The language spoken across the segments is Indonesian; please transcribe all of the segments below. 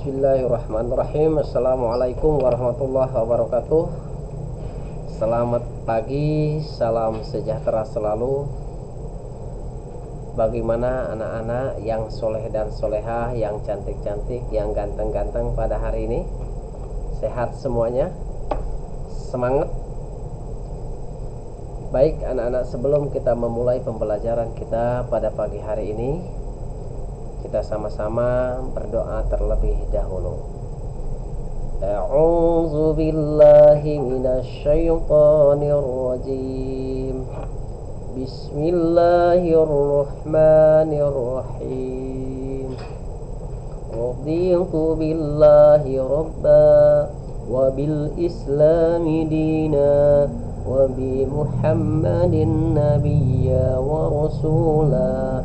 Bismillahirrahmanirrahim. Assalamualaikum warahmatullahi wabarakatuh. Selamat pagi, salam sejahtera selalu. Bagaimana anak-anak yang soleh dan solehah, yang cantik-cantik, yang ganteng-ganteng pada hari ini? Sehat semuanya? Semangat? Baik anak-anak, sebelum kita memulai pembelajaran kita pada pagi hari ini, kita sama-sama berdoa terlebih dahulu. A'udzu billahi minasyaitonir rajim. Bismillahirrahmanirrahim. Raditu billahi rabba wa bil islami dina wa bi Muhammadin nabiyya wa rasula.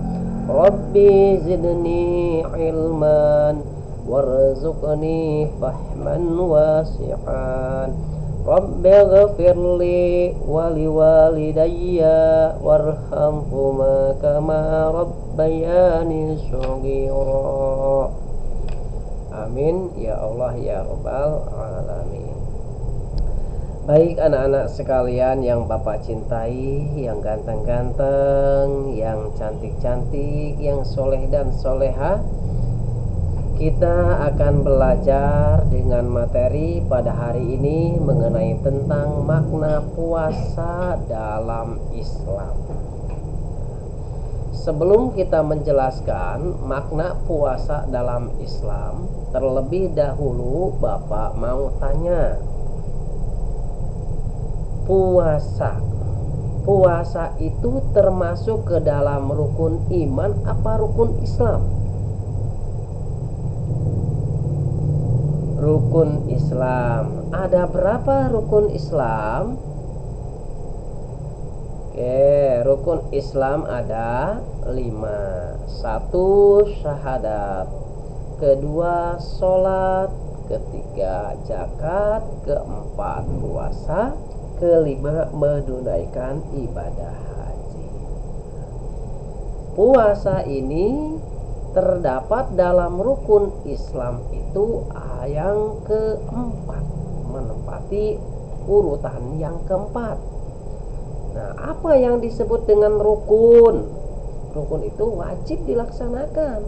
Rabbi zidni ilman warzuqni fahman wasi'an. Rabbi ghafirli wali walidayya warhamhuma kama rabbayani shaghira. Amin ya Allah ya Rabbal alamin. Baik anak-anak sekalian yang Bapak cintai, yang ganteng-ganteng, yang cantik-cantik, yang soleh dan soleha, kita akan belajar dengan materi pada hari ini mengenai tentang makna puasa dalam Islam. Sebelum kita menjelaskan makna puasa dalam Islam, terlebih dahulu Bapak mau tanya, puasa itu termasuk ke dalam rukun iman apa rukun Islam? Rukun Islam. Ada berapa rukun Islam? Oke, rukun Islam ada 5. 1 syahadat, kedua sholat, ketiga zakat, keempat puasa, kelima menunaikan ibadah haji. Puasa ini terdapat dalam rukun Islam itu yang keempat, menempati urutan yang keempat. Nah, apa yang disebut dengan rukun? Rukun itu wajib dilaksanakan.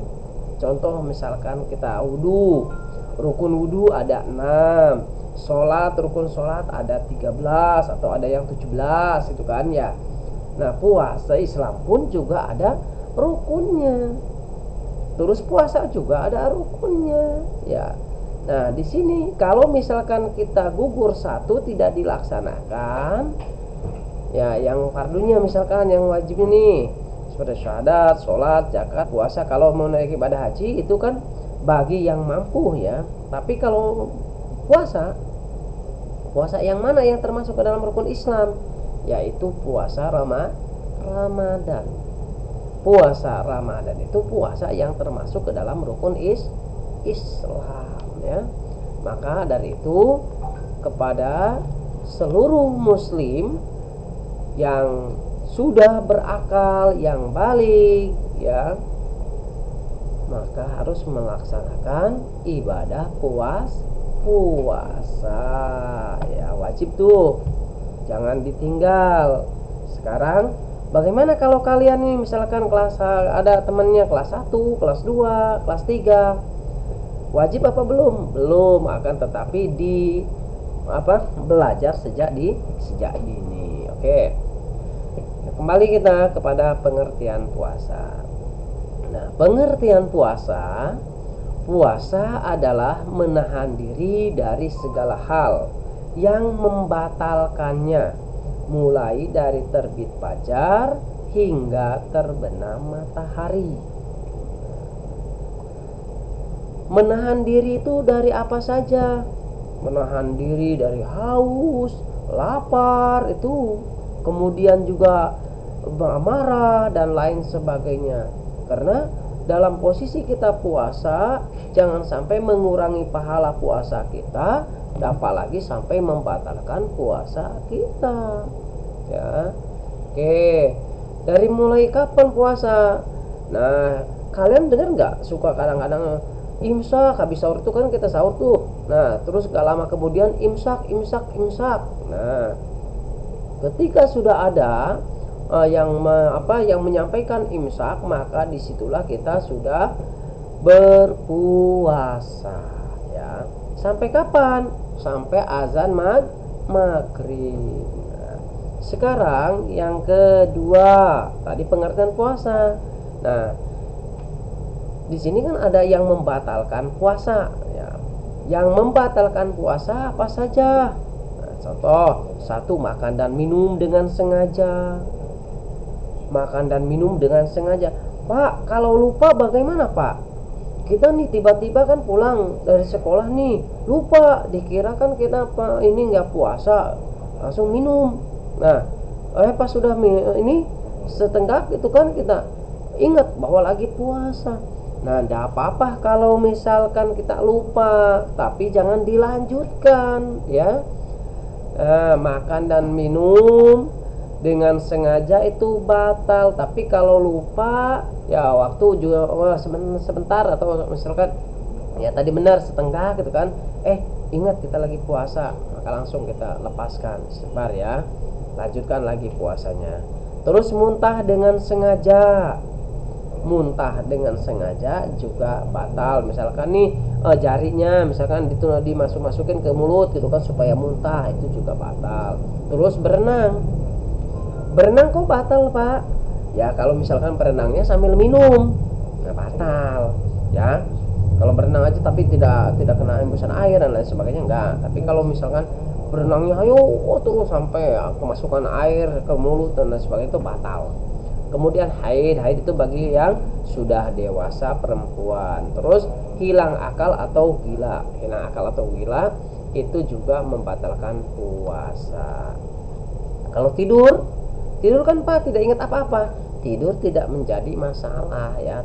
Contoh misalkan kita wudu, rukun wudu ada 6. Sholat, rukun sholat ada 13 atau ada yang 17 itu kan ya. Nah, puasa Islam pun juga ada rukunnya. Terus puasa juga ada rukunnya ya. Nah, di sini kalau misalkan kita gugur satu tidak dilaksanakan, ya yang fardunya misalkan yang wajibnya nih seperti syahadat, sholat, zakat, puasa, kalau menunaikan ibadah haji itu kan bagi yang mampu ya. Tapi kalau puasa yang mana yang termasuk ke dalam rukun Islam? Yaitu puasa Ramadan. Puasa Ramadan itu puasa yang termasuk ke dalam rukun Islam ya. Maka dari itu kepada seluruh muslim yang sudah berakal, yang balik ya, maka harus melaksanakan ibadah puasa ya, wajib tuh, jangan ditinggal. Sekarang bagaimana kalau kalian nih misalkan kelas, ada temannya kelas 1, kelas 2, kelas 3, wajib apa belum? Belum, akan tetapi belajar sejak dini. Oke. Kembali kita kepada pengertian puasa. Nah, pengertian puasa adalah menahan diri dari segala hal yang membatalkannya, mulai dari terbit fajar hingga terbenam matahari. Menahan diri itu dari apa saja? Menahan diri dari haus, lapar itu, kemudian juga marah dan lain sebagainya. Karena dalam posisi kita puasa, jangan sampai mengurangi pahala puasa kita, apalagi sampai membatalkan puasa kita ya. Oke, dari mulai kapan puasa? Nah, kalian dengar nggak suka kadang-kadang imsak, habis sahur itu kan kita sahur tuh. Nah, terus gak lama kemudian imsak. Nah, ketika sudah ada yang menyampaikan imsak, maka disitulah kita sudah berpuasa ya. Sampai kapan? Sampai azan maghrib. Nah, sekarang yang kedua, tadi pengertian puasa. Nah, di sini kan ada yang membatalkan puasa ya. Yang membatalkan puasa apa saja? Nah, contoh, satu, makan dan minum dengan sengaja. Makan dan minum dengan sengaja. Pak, kalau lupa bagaimana, Pak? Kita nih tiba-tiba kan pulang dari sekolah nih, lupa, dikira kan kita ini nggak puasa, langsung minum. Nah, pas sudah ini setenggak itu kan kita ingat bahwa lagi puasa. Nah, tidak apa-apa kalau misalkan kita lupa, tapi jangan dilanjutkan ya. Makan dan minum dengan sengaja itu batal, tapi kalau lupa ya waktu juga sebentar, atau misalkan ya tadi benar setengah gitu kan, ingat kita lagi puasa, maka langsung kita lepaskan sebar ya, lanjutkan lagi puasanya. Terus muntah dengan sengaja juga batal. Misalkan nih jarinya misalkan dimasuk-masukin ke mulut gitu kan supaya muntah, itu juga batal. Terus berenang kok batal, Pak? Ya kalau misalkan berenangnya sambil minum, nggak batal ya. Kalau berenang aja tapi tidak kena hembusan air dan lain sebagainya, enggak. Tapi kalau misalkan berenangnya terus sampai kemasukan air ke mulut dan lain sebagainya, itu batal. Kemudian haid itu bagi yang sudah dewasa perempuan. Terus hilang akal atau gila itu juga membatalkan puasa. Kalau tidur kan Pak tidak ingat apa-apa, tidur tidak menjadi masalah ya.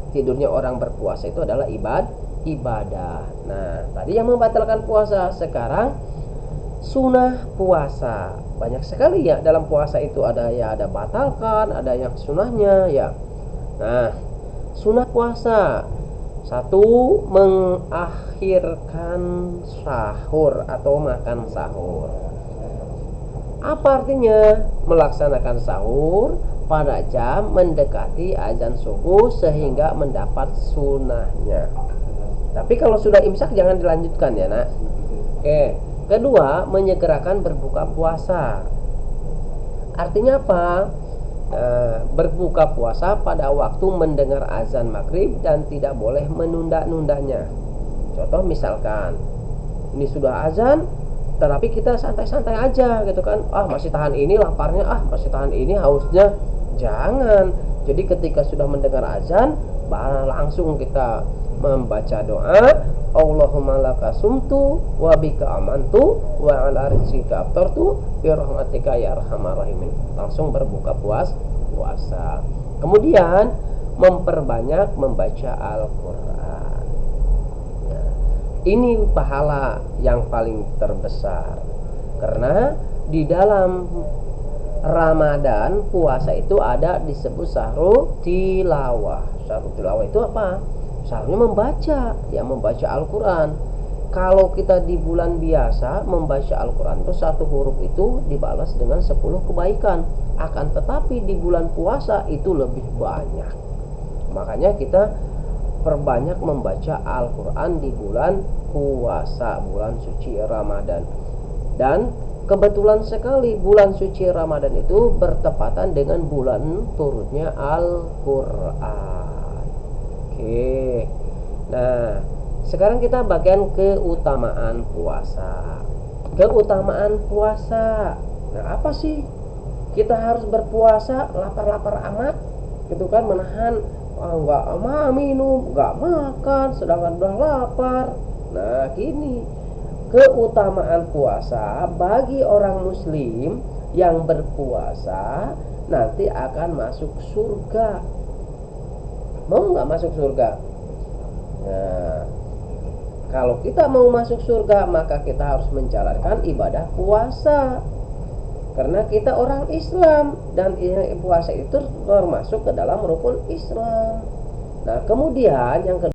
Tidurnya orang berpuasa itu adalah ibadah. Nah, tadi yang membatalkan puasa. Sekarang sunnah puasa, banyak sekali ya dalam puasa itu, ada batalkan, ada yang sunnahnya ya. Nah, sunnah puasa, satu, mengakhirkan sahur atau makan sahur. Apa artinya? Melaksanakan sahur pada jam mendekati azan subuh sehingga mendapat sunnahnya. Tapi kalau sudah imsak jangan dilanjutkan ya nak. Oke. Kedua, menyegerakan berbuka puasa. Artinya apa? Berbuka puasa pada waktu mendengar azan maghrib dan tidak boleh menunda-nundanya. Contoh misalkan ini sudah azan, tetapi kita santai-santai aja gitu kan, masih tahan ini laparnya, masih tahan ini hausnya. Jangan. Jadi ketika sudah mendengar azan, langsung kita membaca doa, Allahumma laka sumtu wa bika amantu wa ala rizqika aftartu bi rahmatika ya arhamar rahimin. Langsung berbuka puasa. Kemudian memperbanyak membaca Al-Qur'an. Nah, ini pahala yang paling terbesar. Karena di dalam Ramadan puasa itu ada disebut syahrul tilawah. Syahrul tilawah itu apa? Syahrulnya membaca Al-Quran. Kalau kita di bulan biasa membaca Al-Quran itu satu huruf itu dibalas dengan 10 kebaikan. Akan tetapi di bulan puasa itu lebih banyak. Makanya kita perbanyak membaca Al-Quran di bulan puasa, bulan suci Ramadan. Dan kebetulan sekali bulan suci Ramadan itu bertepatan dengan bulan turunnya Al-Quran. Oke. Nah, sekarang kita bagian keutamaan puasa. Nah, apa sih? Kita harus berpuasa lapar-lapar amat gitu kan, menahan nggak minum, nggak makan sedangkan udah lapar. Nah, gini. Keutamaan puasa bagi orang muslim yang berpuasa nanti akan masuk surga. Mau nggak masuk surga? Nah, kalau kita mau masuk surga maka kita harus menjalankan ibadah puasa. Karena kita orang Islam dan puasa itu termasuk ke dalam rukun Islam. Nah, kemudian yang kedua,